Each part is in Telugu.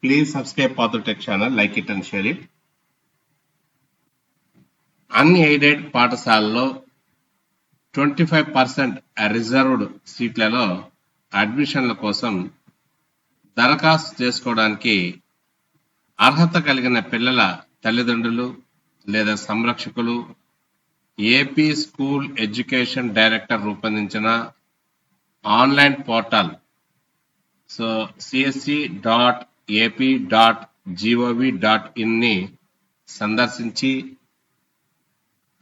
Please subscribe Pathotech channel, like it and share it. Unaided పాఠశాలలో 25% రిజర్వ్డ్ సీట్లలో అడ్మిషన్ల కోసం దరఖాస్తు చేసుకోవడానికి అర్హత కలిగిన పిల్లల తల్లిదండ్రులు లేదా సంరక్షకులు ఏపీ స్కూల్ ఎడ్యుకేషన్ డైరెక్టర్ రూపొందించిన ఆన్లైన్ పోర్టల్ csc.ap.gov.in ని సందర్శించి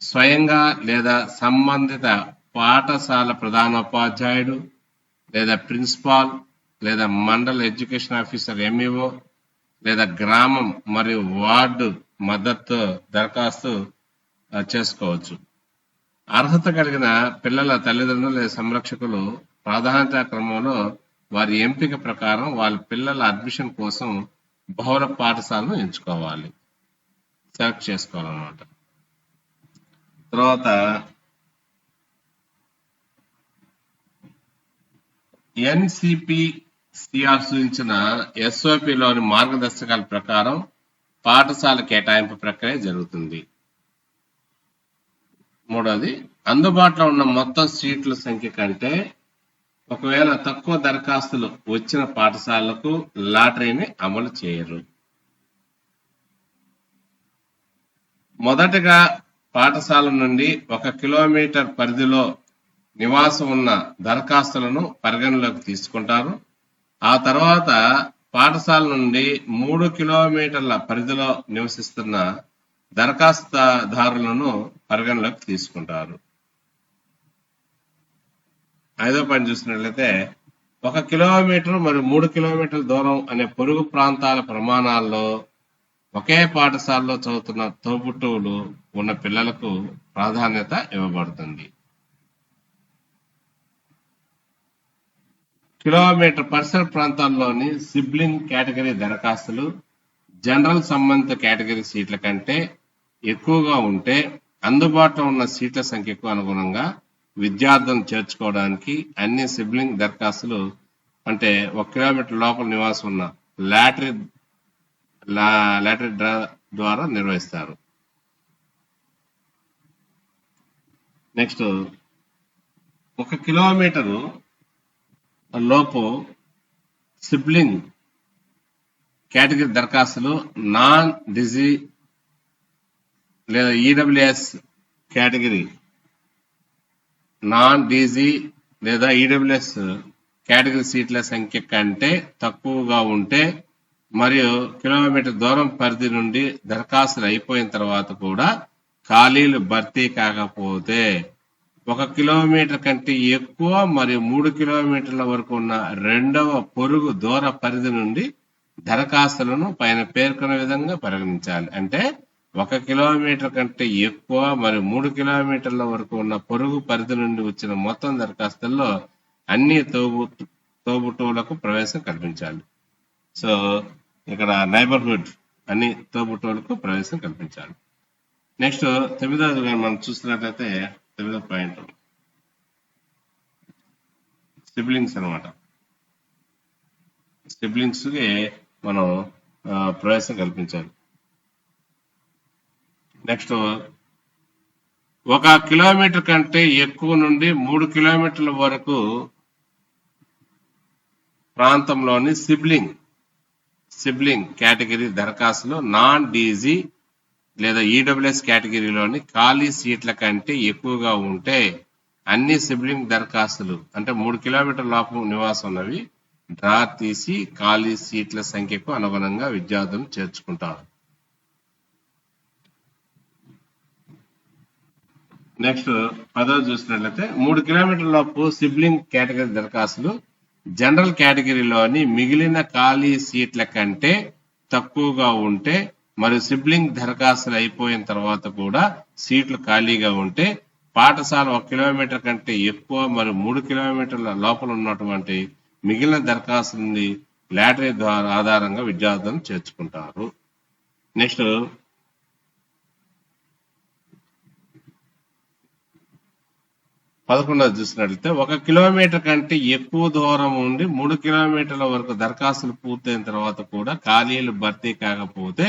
స్వయంగా లేదా సంబంధిత పాఠశాల ప్రధానోపాధ్యాయుడు లేదా ప్రిన్సిపాల్ లేదా మండల ఎడ్యుకేషన్ ఆఫీసర్ ఎంఈఓ లేదా గ్రామం మరియు వార్డు మద్దతు దరఖాస్తు చేసుకోవచ్చు. అర్హత కలిగిన పిల్లల తల్లిదండ్రులు లేదా సంరక్షకులు ప్రాధాన్యత క్రమంలో వారి ఎంపిక ప్రకారం వాళ్ళ పిల్లల అడ్మిషన్ కోసం బహుళ పాఠశాలను ఎంచుకోవాలి, సెలెక్ట్ చేసుకోవాలన్నమాట. తర్వాత ఎన్సిపిసిఆర్ సూచించిన ఎస్ఓపిలోని మార్గదర్శకాల ప్రకారం పాఠశాల కేటాయింపు ప్రక్రియ జరుగుతుంది. మూడవది, అందుబాటులో ఉన్న మొత్తం సీట్ల సంఖ్య కంటే ఒకవేళ తక్కువ దరఖాస్తులు వచ్చిన పాఠశాలకు లాటరీని అమలు చేయరు. మొదటగా పాఠశాల నుండి 1 కిలోమీటర్ పరిధిలో నివాసం ఉన్న దరఖాస్తులను పరిగణలోకి తీసుకుంటారు. ఆ తర్వాత పాఠశాల నుండి 3 కిలోమీటర్ల పరిధిలో నివసిస్తున్న దరఖాస్తుదారులను పరిగణలోకి తీసుకుంటారు. 5వ పాయింట్ చూసినట్లయితే 1 కిలోమీటర్ మరియు 3 కిలోమీటర్ల దూరం అనే పొరుగు ప్రాంతాల ప్రమాణాల్లో ఒకే పాఠశాలలో చదువుతున్న తోబుట్టువులు ఉన్న పిల్లలకు ప్రాధాన్యత ఇవ్వబడుతుంది. కిలోమీటర్ పరిసర ప్రాంతాల్లోని సిబ్లింగ్ కేటగిరీ దరఖాస్తులు జనరల్ సంబంధిత కేటగిరీ సీట్ల కంటే ఎక్కువగా ఉంటే అందుబాటులో ఉన్న సీట్ల సంఖ్యకు అనుగుణంగా విద్యార్థులను చేర్చుకోవడానికి అన్ని సిబ్లింగ్ దరఖాస్తులు అంటే 1 కిలోమీటర్ లోపల నివాసం ఉన్న లాటరీ డ్రా ద్వారా నిర్వహిస్తారు. నెక్స్ట్ 1 కిలోమీటరు లోపు సిబ్లింగ్ కేటగిరీ దరఖాస్తులు నాన్ డిజీ లేదా ఈడబ్ల్యూఎస్ కేటగిరీ నాన్ డీజీ లేదా ఈడబ్ల్యూఎస్ కేటగిరీ సీట్ల సంఖ్య కంటే తక్కువగా ఉంటే మరియు కిలోమీటర్ దూరం పరిధి నుండి దరఖాస్తులు అయిపోయిన తర్వాత కూడా ఖాళీలు భర్తీ కాకపోతే 1 కిలోమీటర్ కంటే ఎక్కువ మరియు 3 కిలోమీటర్ల వరకు ఉన్న రెండవ పొరుగు దూర పరిధి నుండి దరఖాస్తులను పైన పేర్కొన్న విధంగా పరిగణించాలి. అంటే 1 కిలోమీటర్ కంటే ఎక్కువ మరియు 3 కిలోమీటర్ల వరకు ఉన్న పొరుగు పరిధి నుండి వచ్చిన మొత్తం దరఖాస్తుల్లో అన్ని తోబుట్టువులకు ప్రవేశం కల్పించాలి. సో ఇక్కడ నైబర్హుడ్ అన్ని తోబుట్టువులకు ప్రవేశం కల్పించాలి. నెక్స్ట్ 9వ మనం చూస్తున్నట్లయితే 9వ పాయింట్ సిబ్లింగ్స్ అనమాట. సిబ్లింగ్స్ కి మనం ప్రవేశం కల్పించాలి. నెక్స్ట్ 1 కిలోమీటర్ కంటే ఎక్కువ నుండి 3 కిలోమీటర్ల వరకు ప్రాంతంలోని సిబ్లింగ్ కేటగిరీ దరఖాస్తులు నాన్ డీజీ లేదా ఈడబ్ల్యూఎస్ కేటగిరీలోని ఖాళీ సీట్ల కంటే ఎక్కువగా ఉంటే అన్ని సిబ్లింగ్ దరఖాస్తులు అంటే 3 కిలోమీటర్ల లోపు నివాసం ఉన్నవి డ్రా తీసి ఖాళీ సీట్ల సంఖ్యకు అనుగుణంగా విద్యార్థులను చేర్చుకుంటారు. నెక్స్ట్ 10వ చూసినట్లయితే 3 కిలోమీటర్ల లోపు సిబ్లింగ్ కేటగిరీ దరఖాస్తులు జనరల్ కేటగిరీలోని మిగిలిన ఖాళీ సీట్ల కంటే తక్కువగా ఉంటే మరియు సిబ్లింగ్ దరఖాస్తులు అయిపోయిన తర్వాత కూడా సీట్లు ఖాళీగా ఉంటే పాఠశాల 1 కిలోమీటర్ కంటే ఎక్కువ మరియు 3 కిలోమీటర్ల లోపల ఉన్నటువంటి మిగిలిన దరఖాస్తు నుండి లాటరీ ద్వారా ఆధారంగా విద్యార్థులను చేర్చుకుంటారు. నెక్స్ట్ 11 చూసినట్లయితే 1 కిలోమీటర్ కంటే ఎక్కువ దూరం ఉండి 3 కిలోమీటర్ల వరకు దరఖాస్తులు పూర్తయిన తర్వాత కూడా ఖాళీలు భర్తీ కాకపోతే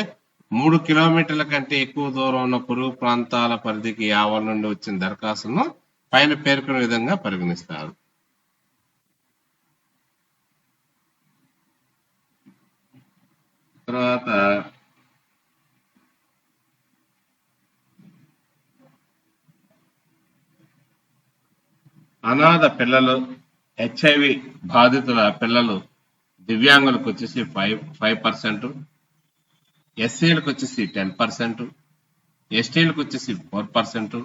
3 కిలోమీటర్ల కంటే ఎక్కువ దూరం ఉన్న పొరుగు ప్రాంతాల పరిధికి యావల నుండి వచ్చిన దరఖాస్తులను పైన పేర్కొన్న విధంగా పరిగణిస్తారు. తర్వాత అనాథ పిల్లలు, హెచ్ఐవి బాధితుల పిల్లలు, దివ్యాంగులకు వచ్చేసి 5%, ఎస్సీలకు వచ్చేసి 10%, ఎస్టీలకు వచ్చేసి 4%,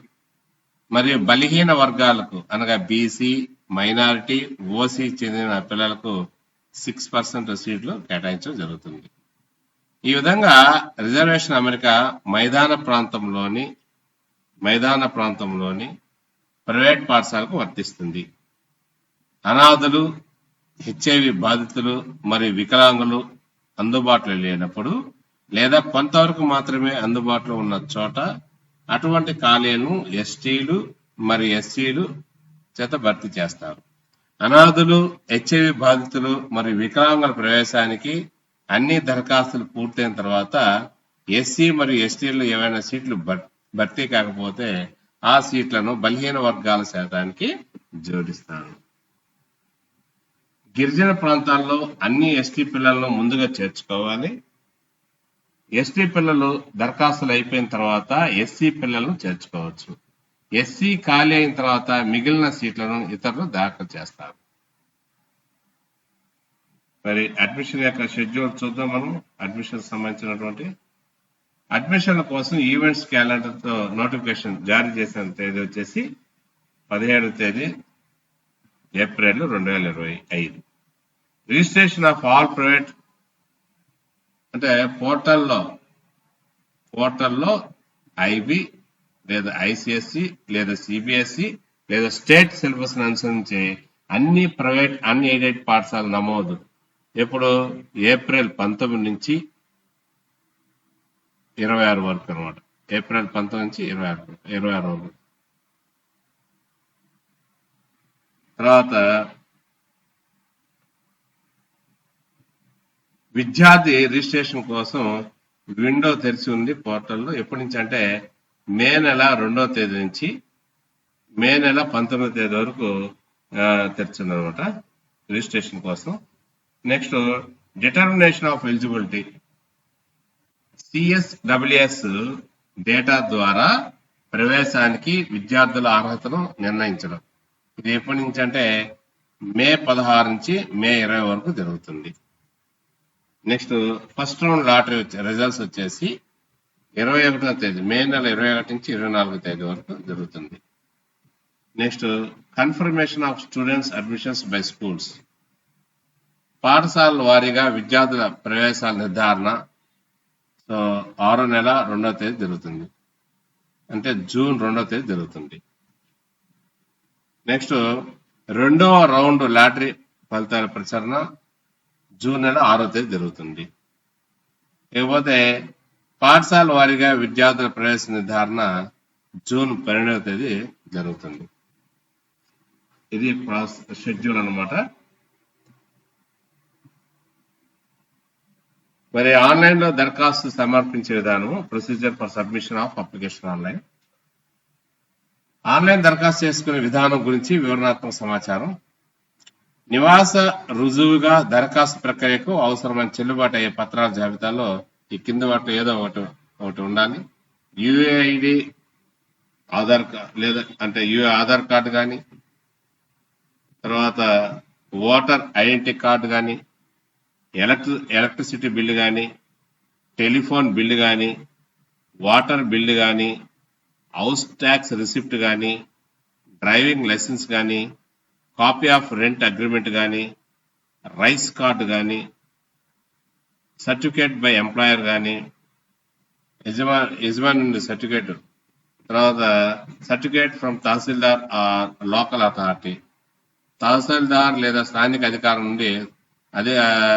మరియు బలహీన వర్గాలకు అనగా బీసీ, మైనారిటీ, ఓసీ చెందిన పిల్లలకు 6% సీట్లు కేటాయించడం జరుగుతుంది. ఈ విధంగా రిజర్వేషన్ అమరిక మైదాన ప్రాంతంలోని ప్రైవేట్ పాఠశాలకు వర్తిస్తుంది. అనాథులు, హెచ్ఐవి బాధితులు మరియు వికలాంగులు అందుబాటులో లేనప్పుడు లేదా కొంతవరకు మాత్రమే అందుబాటులో ఉన్న చోట అటువంటి ఖాళీలను ఎస్టీలు మరియు ఎస్సీలు చేత భర్తీ చేస్తారు. అనాథులు, హెచ్ఐవి బాధితులు మరియు వికలాంగుల ప్రవేశానికి అన్ని దరఖాస్తులు పూర్తయిన తర్వాత ఎస్సీ మరియు ఎస్టీలు ఏవైనా సీట్లు భర్తీ కాకపోతే ఆ సీట్లను బలహీన వర్గాల శాతానికి జోడిస్తారు. గిరిజన ప్రాంతాల్లో అన్ని ఎస్టీ పిల్లలను ముందుగా చేర్చుకోవాలి. ఎస్టీ పిల్లలు దరఖాస్తులు అయిపోయిన తర్వాత ఎస్సీ పిల్లలను చేర్చుకోవచ్చు. ఎస్సీ ఖాళీ అయిన తర్వాత మిగిలిన సీట్లను ఇతరులు దాఖలు చేస్తారు. మరి అడ్మిషన్ యొక్క షెడ్యూల్ చూద్దాం. మనం అడ్మిషన్ సంబంధించినటువంటి అడ్మిషన్ల కోసం ఈవెంట్స్ క్యాలెండర్ తో నోటిఫికేషన్ జారీ చేసిన తేదీ వచ్చేసి 17వ తేదీ April 2025. Registration of all private అంటే పోర్టల్లో ఐబి లేదా ఐసిఎస్సి లేదా సిబిఎస్ఈ లేదా స్టేట్ సిలబస్ అనుసరించి అన్ని ప్రైవేట్ అన్ఎయిడెడ్ పాఠశాల నమోదు ఎప్పుడు ఏప్రిల్ 19 నుంచి 26 వరకు అనమాట. ఏప్రిల్ 19 నుంచి 26 వరకు. తర్వాత విద్యార్థి రిజిస్ట్రేషన్ కోసం విండో తెరిచి ఉంది పోర్టల్లో. ఎప్పటి నుంచి అంటే మే నెల 2వ తేదీ నుంచి మే నెల 19వ తేదీ వరకు తెరిచింది అనమాట రిజిస్ట్రేషన్ కోసం. Next determination of eligibility CSWS data ద్వారా ప్రవేశానికి విద్యార్థుల అర్హతను నిర్ణయించడం. ఇది ఎప్పటి నుంచి అంటే మే 16 నుంచి మే 20 వరకు జరుగుతుంది. Next first round lottery results వచ్చేసి 21వ తేదీ మే నెల 21 నుంచి 24వ తేదీ వరకు జరుగుతుంది. Next confirmation of students admissions by schools పాఠశాలల వారీగా విద్యార్థుల ప్రవేశాల నిర్ధారణ 6వ నెల 2వ తేదీ జరుగుతుంది. అంటే జూన్ 2వ తేదీ జరుగుతుంది. నెక్స్ట్ 2వ రౌండ్ లాటరీ ఫలితాల ప్రచురణ జూన్ నెల 6వ తేదీ జరుగుతుంది. ఇకపోతే పాఠశాల వారీగా విద్యార్థుల ప్రవేశ నిర్ధారణ జూన్ 12వ తేదీ జరుగుతుంది. ఇది షెడ్యూల్ అన్నమాట. మరి ఆన్లైన్ లో దరఖాస్తు సమర్పించే విధానం procedure for submission of application online. Online దరఖాస్తు చేసుకునే విధానం గురించి వివరణాత్మక సమాచారం. నివాస రుజువుగా దరఖాస్తు ప్రక్రియకు అవసరమైన చెల్లుబాటు అయ్యే పత్రాల జాబితాలో ఈ కింది వాటిలో ఏదో ఒకటి ఉండాలి. యుఐడి ఆధార్ లేదా అంటే ఆధార్ కార్డు కానీ, తర్వాత ఓటర్ ఐడెంటిటీ కార్డు కానీ, ఎలక్ట్రిసిటీ బిల్లు కానీ, టెలిఫోన్ బిల్లు కానీ, వాటర్ బిల్లు కానీ, హౌస్ ట్యాక్స్ రిసిప్ట్ కానీ, డ్రైవింగ్ లైసెన్స్ కానీ, కాపీ ఆఫ్ రెంట్ అగ్రిమెంట్ కానీ, రైస్ కార్డు కానీ, సర్టిఫికేట్ బై ఎంప్లాయర్ కానీ, యజమాని సర్టిఫికేట్, తర్వాత certificate from tahsildar local authority, tahsildar లేదా స్థానిక అధికారం నుండి అదే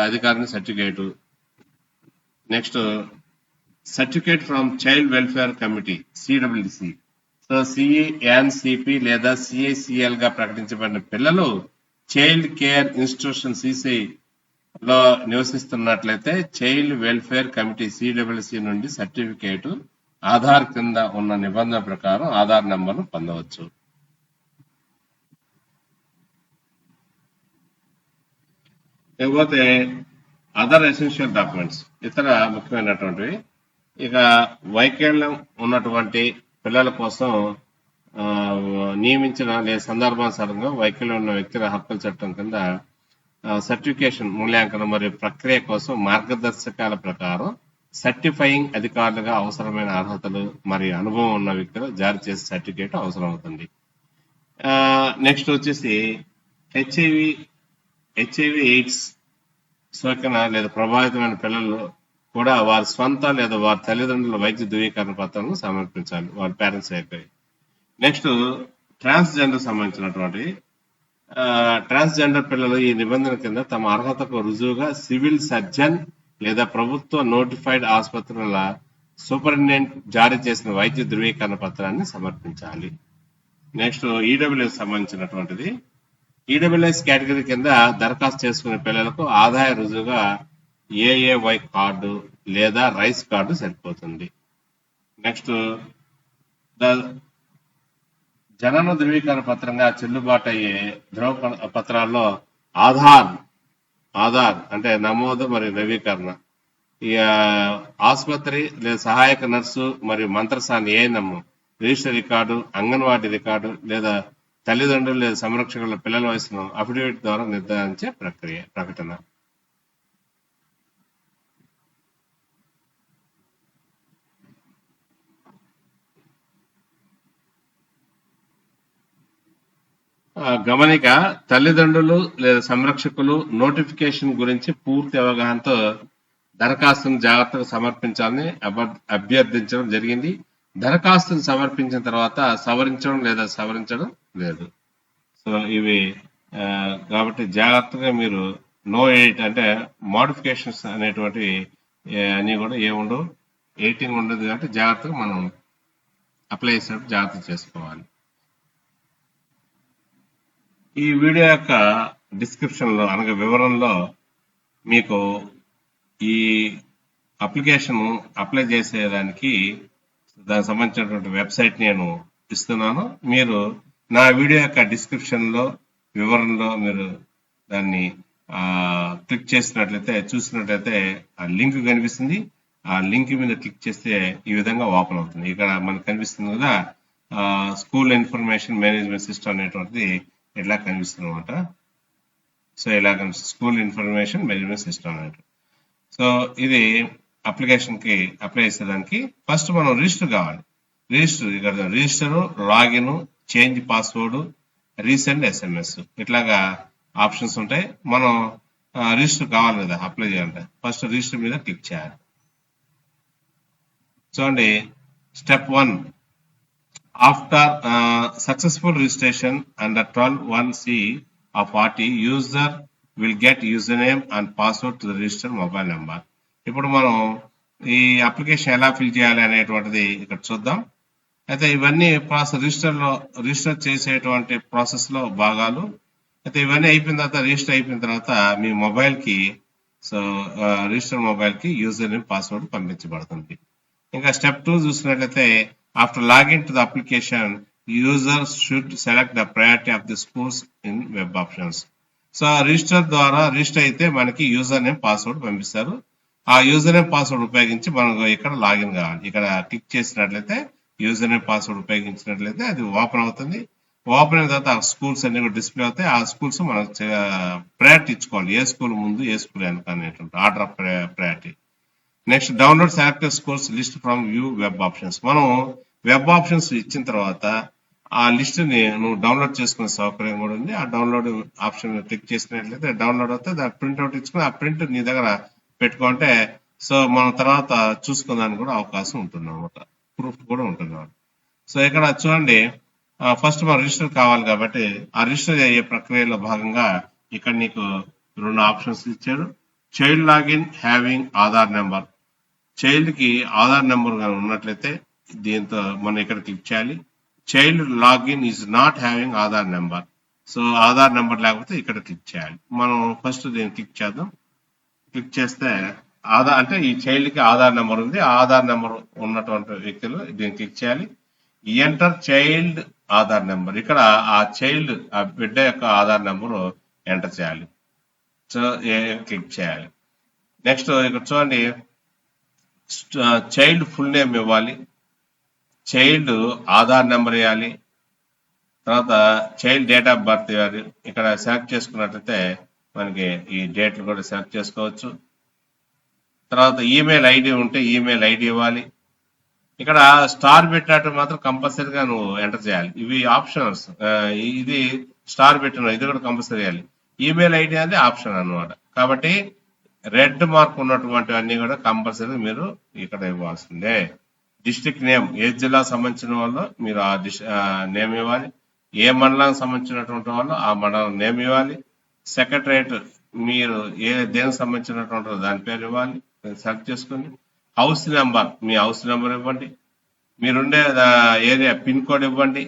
అధికారిని certificate. Next certificate from child welfare committee CWC. So so CNCP లేదా సిఐసిఎల్ గా ప్రకటించబడిన పిల్లలు చైల్డ్ కేర్ ఇన్స్టిట్యూషన్ సిసి లో నివసిస్తున్నట్లయితే చైల్డ్ వెల్ఫేర్ కమిటీ సిడబ్ల్యూసి నుండి సర్టిఫికేట్ ఆధార్ కింద ఉన్న నిబంధన ప్రకారం ఆధార్ నంబర్ను పొందవచ్చు. లేకపోతే అదర్ ఎసెన్షియల్ డాక్యుమెంట్స్, ఇతర ముఖ్యమైనటువంటివి. ఇక వైకల్యం ఉన్నటువంటి పిల్లల కోసం నియమించిన లేదా సందర్భానుసారంగా వైకల్యం ఉన్న వ్యక్తుల హక్కుల చట్టం కింద సర్టిఫికేషన్ మూల్యాంకనం మరియు ప్రక్రియ కోసం మార్గదర్శకాల ప్రకారం సర్టిఫైయింగ్ అధికారులుగా అవసరమైన అర్హతలు మరియు అనుభవం ఉన్న వ్యక్తులు జారీ చేసే సర్టిఫికేట్ అవసరం అవుతుంది. నెక్స్ట్ వచ్చేసి హెచ్ఐవి ఎయిడ్స్ సోకిన లేదా ప్రభావితమైన పిల్లలు కూడా వారి స్వంత లేదా వారి తల్లిదండ్రుల వైద్య ధృవీకరణ పత్రాలను సమర్పించాలి, వారి పేరెంట్స్ అయిపోయి. నెక్స్ట్ ట్రాన్స్జెండర్ సంబంధించినటువంటి ట్రాన్స్జెండర్ పిల్లలు ఈ నిబంధన కింద తమ అర్హతకు రుజువుగా సివిల్ సర్జన్ లేదా ప్రభుత్వ నోటిఫైడ్ ఆసుపత్రుల సూపరింటెండెంట్ జారీ చేసిన వైద్య ధృవీకరణ పత్రాన్ని సమర్పించాలి. నెక్స్ట్ ఈడబ్ల్యూఎస్ సంబంధించినటువంటిది. ఈడబ్ల్యూఎస్ కేటగిరీ కింద దరఖాస్తు చేసుకునే పిల్లలకు ఆదాయ రుజువుగా ఏఏవై కార్డు లేదా రైస్ కార్డు సరిపోతుంది. నెక్స్ట్ జనన ధృవీకరణ పత్రంగా చెల్లుబాటు అయ్యే ధ్రువ పత్రాల్లో ఆధార్ అంటే నమోదు మరియు నవీకరణ, ఈ ఆసుపత్రి లేదా సహాయక నర్సు మరియు మంత్రసాని ANM register record, anganwadi record లేదా తల్లిదండ్రులు లేదా సంరక్షకుల పిల్లల వయసును అఫిడవిట్ ద్వారా నిర్ధారించే ప్రకటన. గమనిక, తల్లిదండ్రులు లేదా సంరక్షకులు నోటిఫికేషన్ గురించి పూర్తి అవగాహనతో దరఖాస్తును జాగ్రత్తగా సమర్పించాలని అభ్యర్థించడం జరిగింది. దరఖాస్తును సమర్పించిన తర్వాత సవరించడం లేదా సవరించడం లేదు. సో ఇవి కాబట్టి జాగ్రత్తగా మీరు నో ఎడిట్ అంటే మోడిఫికేషన్స్ అనేటువంటివి అన్నీ కూడా ఏముండవు, ఎడిటింగ్ ఉండదు. కాబట్టి జాగ్రత్తగా మనం అప్లై చేసినప్పుడు జాగ్రత్త చేసుకోవాలి. ఈ వీడియో యొక్క డిస్క్రిప్షన్ లో అనగా వివరంలో మీకు ఈ అప్లికేషన్ అప్లై చేసేదానికి దానికి సంబంధించినటువంటి వెబ్సైట్ నేను ఇస్తున్నాను. మీరు నా వీడియో యొక్క డిస్క్రిప్షన్ లో వివరంలో మీరు దాన్ని క్లిక్ చేసినట్లయితే చూసినట్లయితే ఆ లింక్ కనిపిస్తుంది. ఆ లింక్ మీద క్లిక్ చేస్తే ఈ విధంగా ఓపెన్ అవుతుంది. ఇక్కడ మనకు కనిపిస్తుంది కదా స్కూల్ ఇన్ఫర్మేషన్ మేనేజ్మెంట్ సిస్టమ్ అనేటువంటిది ఇట్లా కనిపిస్తుంది అనమాట. సో ఇలా స్కూల్ ఇన్ఫర్మేషన్ మేనేజ్మెంట్ సిస్టమ్ అన్నట్టు. సో ఇది అప్లికేషన్ కి అప్లై చేసేదానికి ఫస్ట్ మనం రిజిస్టర్ కావాలి. ఇక్కడ register, login, change password, resend SMS ఇట్లాగా ఆప్షన్స్ ఉంటాయి. మనం రిజిస్టర్ కావాలి కదా అప్లై చేయాలంటే ఫస్ట్ రిజిస్టర్ మీద క్లిక్ చేయాలి. చూడండి, step 1, after successful registration under 12(1)(c) of RT, user will get username and password to the registered mobile number. ఇప్పుడు మనం ఈ అప్లికేషన్ ఎలా ఫిల్ చేయాలి అనేటువంటిది ఇక్కడ చూద్దాం. అయితే ఇవన్నీ రిజిస్టర్ చేసేటువంటి ప్రాసెస్ లో భాగాలు. అయితే ఇవన్నీ అయిపోయిన తర్వాత రిజిస్టర్ అయిపోయిన తర్వాత మీ మొబైల్ కి రిజిస్టర్ మొబైల్ కి యూజర్ నేమ్ పాస్వర్డ్ పంపించబడుతుంది. ఇంకా స్టెప్ 2 చూసినట్లయితే after login to the application, users should select the priority of the schools in web options. So register ద్వారా రిజిస్టర్ అయితే మనకి యూజర్ నేమ్ పాస్వర్డ్ పంపిస్తారు. ఆ యూజర్ నేమ్ పాస్వర్డ్ ఉపయోగించి మనకు ఇక్కడ లాగిన్ కావాలి. ఇక్కడ క్లిక్ చేసినట్లయితే యూజర్ నేమ్ పాస్వర్డ్ ఉపయోగించినట్లయితే అది ఓపెన్ అవుతుంది. ఓపెన్ అయిన తర్వాత ఆ స్కూల్స్ అన్ని కూడా డిస్ప్లే అవుతాయి. ఆ స్కూల్స్ మనం ప్రయారిటీ ఇచ్చుకోవాలి, ఏ స్కూల్ ముందు ఏ స్కూల్ వెనక అనేటువంటి order of priority. Next download selected schools list from view web options. మనం వెబ్ ఆప్షన్స్ ఇచ్చిన తర్వాత ఆ లిస్ట్ ని నువ్వు డౌన్లోడ్ చేసుకునే సౌకర్యం కూడా ఉంది. ఆ డౌన్లోడ్ ఆప్షన్ క్లిక్ చేసినట్లయితే డౌన్లోడ్ అవుతుంది. దాని ప్రింట్అవుట్ ఇచ్చుకుని ఆ ప్రింట్ నీ దగ్గర పెట్టుకుంటే సో మనం తర్వాత చూసుకునేదానికి కూడా అవకాశం ఉంటుంది అనమాట, ప్రూఫ్ కూడా ఉంటుంది. సో ఇక్కడ చూడండి, ఫస్ట్ మనం రిజిస్టర్ కావాలి కాబట్టి ఆ రిజిస్టర్ అయ్యే ప్రక్రియలో భాగంగా ఇక్కడ నీకు 2 ఆప్షన్స్ ఇచ్చాడు. Child login having Aadhaar number. Child కి ఆధార్ నెంబర్ ఉన్నట్లయితే దీంతో మనం ఇక్కడ క్లిక్ చేయాలి. Child login is not having Aadhaar number. So Aadhaar number లేకపోతే ఇక్కడ క్లిక్ చేయాలి. మనం ఫస్ట్ దీన్ని క్లిక్ చేద్దాం. క్లిక్ చేస్తే ఆధార్ అంటే ఈ చైల్డ్ కి ఆధార్ నెంబర్ ఉంది. ఆ ఆధార్ నెంబర్ ఉన్నటువంటి వ్యక్తులు దీన్ని క్లిక్ చేయాలి. Enter child Aadhaar number. ఇక్కడ ఆ చైల్డ్ ఆ బిడ్డ యొక్క ఆధార్ నెంబర్ ఎంటర్ చేయాలి. సో క్లిక్ చేయాలి. నెక్స్ట్ ఇక్కడ చూడండి, చైల్డ్ ఫుల్ నేమ్ ఇవ్వాలి, చైల్డ్ ఆధార్ నెంబర్ ఇవ్వాలి, తర్వాత చైల్డ్ డేట్ ఆఫ్ బర్త్ ఇవ్వాలి. ఇక్కడ సెలెక్ట్ చేసుకున్నట్లయితే మనకి ఈ డేట్లు కూడా సెలెక్ట్ చేసుకోవచ్చు. తర్వాత ఈమెయిల్ ఐడి ఉంటే ఈమెయిల్ ఐడి ఇవ్వాలి. ఇక్కడ స్టార్ పెట్టినట్టు మాత్రం కంపల్సరీగా నువ్వు ఎంటర్ చేయాలి. ఇవి ఆప్షనల్స్. ఇది స్టార్ పెట్టిన ఇది కూడా కంపల్సరీ చేయాలి. ఈమెయిల్ ఐడి అనేది ఆప్షన్ అన్నమాట. కాబట్టి రెడ్ మార్క్ ఉన్నటువంటివన్నీ కూడా కంపల్సరీ మీరు ఇక్కడ ఇవ్వాల్సిందే. డిస్ట్రిక్ట్ నేమ్, ఏ జిల్లాకు సంబంధించిన వాళ్ళు మీరు ఆ నేమ్ ఇవ్వాలి. ఏ మండలానికి సంబంధించినటువంటి వాళ్ళు ఆ మండలం నేమ్ ఇవ్వాలి. సెక్రటరేట్ మీరు దేనికి సంబంధించినటువంటి దాని పేరు ఇవ్వాలి, సెలెక్ట్ చేసుకుని. హౌస్ నెంబర్, మీ హౌస్ నెంబర్ ఇవ్వండి. మీరుండే ఏరియా పిన్ కోడ్ ఇవ్వండి.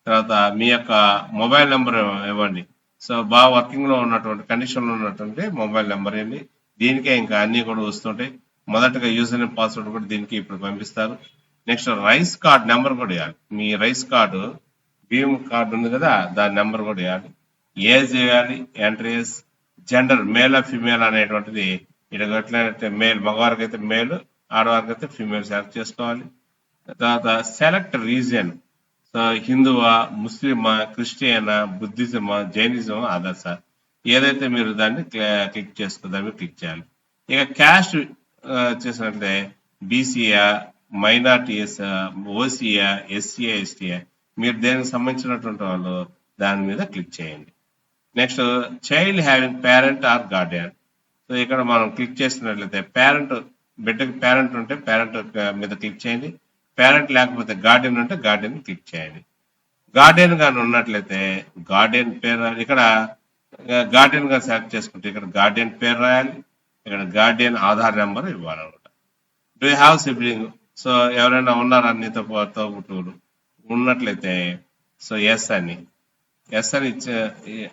తర్వాత మీ యొక్క మొబైల్ నెంబర్ ఇవ్వండి. సో బాగా వర్కింగ్ లో ఉన్నటువంటి కండిషన్ లో ఉన్నటువంటి మొబైల్ నెంబర్ ఏంటి. దీనికే ఇంకా అన్ని కూడా వస్తుంటాయి. మొదటగా యూజర్ నేమ్ పాస్వర్డ్ కూడా దీనికి ఇప్పుడు పంపిస్తారు. నెక్స్ట్ రైస్ కార్డ్ నెంబర్ కూడా ఇవ్వాలి. మీ రైస్ కార్డు భీమ్ కార్డు ఉంది కదా, దాని నెంబర్ కూడా ఇవ్వాలి. ఏజ్ ఇవ్వాలి, ఎంట్రీస్, జెండర్ మేల్ ఫిమేల్ అనేటువంటిది ఇక్కడ ఎట్లయితే మేల్, మగవారికి అయితే మేల్, ఆడవారికి అయితే ఫిమేల్ సెలెక్ట్ చేసుకోవాలి. తర్వాత సెలెక్ట్ రీజియన్, సో హిందువా, ముస్లిమా, క్రిస్టియనా, బుద్ధిజమా, జైనిజమా, అదర్సా, ఏదైతే మీరు దాన్ని క్లిక్ చేసుకో దాన్ని క్లిక్ చేయాలి. ఇక క్యాస్ట్ చేసినట్లయితే బీసీయా, మైనార్టీస్, ఓసీయా, ఎస్సీయా, ఎస్టీయా, మీరు దేనికి సంబంధించినటువంటి వాళ్ళు దాని మీద క్లిక్ చేయండి. Next child having parent are Guardian. So ఇక్కడ మనం క్లిక్ చేసినట్లయితే పేరెంట్, బిడ్డకి పేరెంట్ ఉంటే పేరెంట్ మీద క్లిక్ చేయండి. పేరెంట్ లేకపోతే గార్డియన్ ఉంటే గార్డియన్ క్లిక్ చేయండి. గార్డియన్ గాని ఉన్నట్లయితే గార్డియన్ పేరు, ఇక్కడ గార్డియన్ గా సెలెక్ట్ చేసుకుంటే ఇక్కడ గార్డియన్ పేరు రాయాలి. ఇక్కడ గార్డియన్ ఆధార్ నెంబర్ ఇవ్వాలన్నమాట. Do you have sibling, so ఎవరైనా ఉన్నారా నీతో తోబుట్టువులు ఉన్నట్లయితే సో ఎస్ అని ఇచ్చే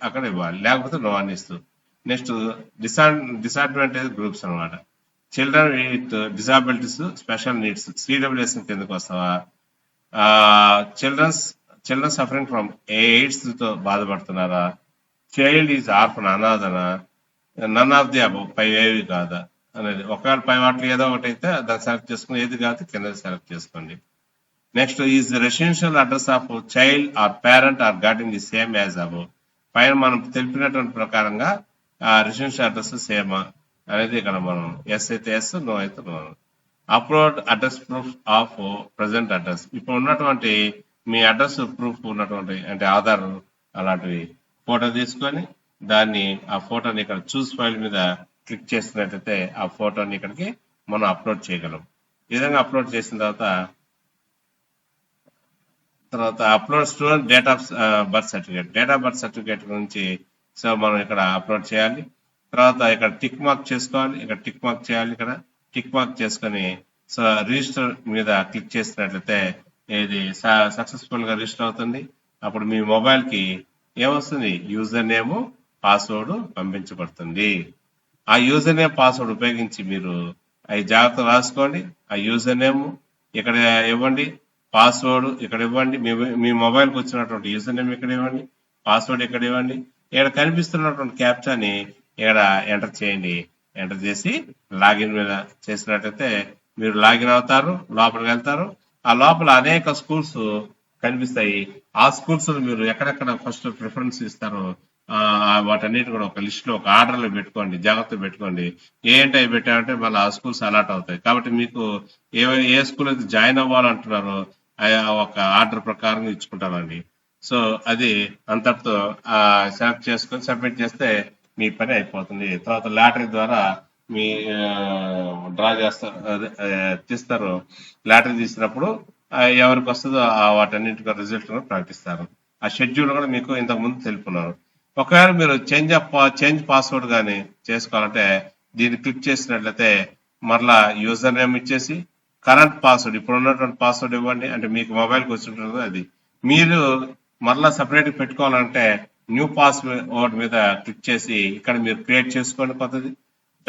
అక్కడ ఇవ్వాలి, లేకపోతే నో అని ఇస్తూ. నెక్స్ట్ డిసడ్వాంటేజ్ గ్రూప్స్ అనమాట. Children with disabilities, special needs, CWS కిందకు వస్తావా. చిల్డ్రన్ సఫరింగ్ ఫ్రమ్ ఎయిడ్స్ తో బాధపడుతున్నారా, చైల్డ్ ఈజ్ ఆర్ఫన్ అనాథనా, నన్ ఆఫ్ ది అబౌవ్, పై ఏవి కాదా అనేది. ఒకవేళ పై వాటిలో ఏదో ఒకటి అయితే దాన్ని సెలెక్ట్ చేసుకుని, ఏది కాదు కింద సెలెక్ట్ చేసుకోండి. Next is residential address of child or parent are Guardian the same as above. పైన మనం తెలిపినటువంటి ప్రకారంగా ఆ రెసిడెన్షియల్ అడ్రస్ సేమ్ అనేది ఇక్కడ మనం ఎస్ అయితే ఎస్, నో అయితే no. Upload address proof of present address, ఇప్పుడు ఉన్నటువంటి మీ అడ్రస్ ప్రూఫ్ ఉన్నటువంటి అంటే ఆధార్ అలాంటివి ఫోటో తీసుకొని దాన్ని ఆ ఫోటోని ఇక్కడ చూస్ ఫైల్ మీద క్లిక్ చేసినట్టయితే ఆ ఫోటోని ఇక్కడికి మనం అప్లోడ్ చేయగలం. ఈ విధంగా అప్లోడ్ చేసిన తర్వాత upload student date of birth certificate, date of birth certificate గురించి సో మనం ఇక్కడ అప్లోడ్ చేయాలి. తర్వాత ఇక్కడ టిక్ మార్క్ చేసుకోవాలి, ఇక్కడ టిక్ మార్క్ చేయాలి. ఇక్కడ టిక్ మార్క్ చేసుకొని సో రిజిస్టర్ మీద క్లిక్ చేసినట్లయితే ఇది సక్సెస్ఫుల్ గా రిజిస్టర్ అవుతుంది. అప్పుడు మీ మొబైల్ కి ఏమొస్తుంది, యూజర్ నేమ్, పాస్వర్డ్ పంపించబడుతుంది. ఆ యూజర్ నేమ్ పాస్వర్డ్ ఉపయోగించి మీరు అవి జాగ్రత్త రాసుకోండి. ఆ యూజర్ నేమ్ ఇక్కడ ఇవ్వండి, పాస్వర్డ్ ఇక్కడ ఇవ్వండి. మీ మొబైల్కి వచ్చినటువంటి యూజర్ నేమ్ ఇక్కడ ఇవ్వండి, పాస్వర్డ్ ఇక్కడ ఇవ్వండి. ఇక్కడ కనిపిస్తున్నటువంటి క్యాప్చాని ఇక్కడ ఎంటర్ చేయండి. ఎంటర్ చేసి లాగిన్ మీద చేసినట్టయితే మీరు లాగిన్ అవుతారు, లోపలికి వెళ్తారు. ఆ లోపల అనేక స్కూల్స్ కనిపిస్తాయి. ఆ స్కూల్స్ మీరు ఎక్కడెక్కడ ఫస్ట్ ప్రిఫరెన్స్ ఇస్తారో వాటన్నిటి కూడా ఒక లిస్ట్ లో ఒక ఆర్డర్ లో పెట్టుకోండి, జాగ్రత్త పెట్టుకోండి. ఏంటి అవి పెట్టారంటే మళ్ళీ ఆ స్కూల్స్ అలాట్ అవుతాయి. కాబట్టి మీకు ఏ స్కూల్ అయితే జాయిన్ అవ్వాలంటున్నారో ఒక ఆర్డర్ ప్రకారం ఇచ్చుకుంటారండి. సో అది అంతటితో సెలెక్ట్ చేసుకొని సబ్మిట్ చేస్తే మీ పని అయిపోతుంది. తర్వాత లాటరీ ద్వారా మీ డ్రా చేస్తారు, తీస్తారు. లాటరీ తీసినప్పుడు ఎవరికి వస్తుందో వాటన్నింటి రిజల్ట్ ప్రకటిస్తారు. ఆ షెడ్యూల్ కూడా మీకు ఇంతకు ముందు తెలుపున్నారు. ఒకవేళ మీరు చేంజ్ పాస్వర్డ్ కానీ చేసుకోవాలంటే దీన్ని క్లిక్ చేసినట్లయితే మరలా యూజర్ నేమ్ ఇచ్చేసి కరెంట్ పాస్వర్డ్, ఇప్పుడు ఉన్నటువంటి పాస్వర్డ్ ఇవ్వండి. అంటే మీకు మొబైల్కి వచ్చి ఉంటుంది అది మీరు మరలా సపరేట్ పెట్టుకోవాలంటే న్యూ పాస్వర్డ్ మీద క్లిక్ చేసి ఇక్కడ మీరు క్రియేట్ చేసుకోండి కొత్తది.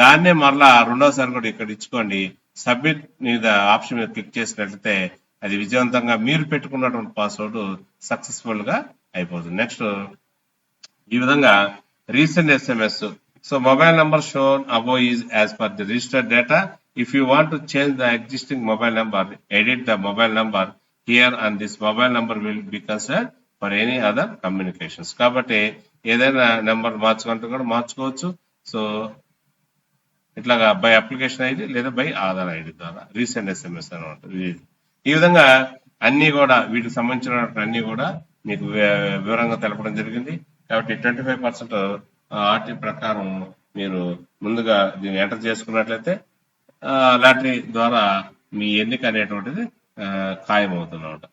దాన్నే మరలా రెండోసారి కూడా ఇక్కడ ఇచ్చుకోండి. సబ్మిట్ మీద ఆప్షన్ మీద క్లిక్ చేసినట్లయితే అది విజయవంతంగా మీరు పెట్టుకున్నటువంటి పాస్వర్డ్ సక్సెస్ఫుల్ గా అయిపోతుంది. నెక్స్ట్ ఈ విధంగా recent SMS. So mobile number shown above is as per the registered data. If you want to change the existing mobile number, edit the mobile number here and this mobile number will be considered for any other communications. కాబట్టి ఏదైనా నెంబర్ మార్చుకుంటూ కూడా మార్చుకోవచ్చు. సో ఇట్లాగా బై అప్లికేషన్ ఐడి లేదా బై ఆధార్ ఐడి ద్వారా రీసెంట్ ఎస్ఎంఎస్ అనమాట. ఈ విధంగా అన్ని కూడా వీటికి సంబంధించిన అన్ని కూడా మీకు వివరంగా తెలపడం జరిగింది. కాబట్టి 25% ఆర్టీ ప్రకారం మీరు ముందుగా దీన్ని ఎంటర్ చేసుకున్నట్లయితే లాటరీ ద్వారా మీ ఎన్నిక అనేటువంటిది ఖాయం అవుతుందన్నమాట.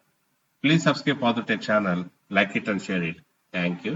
Please subscribe for the tech channel, like it and share it. Thank you.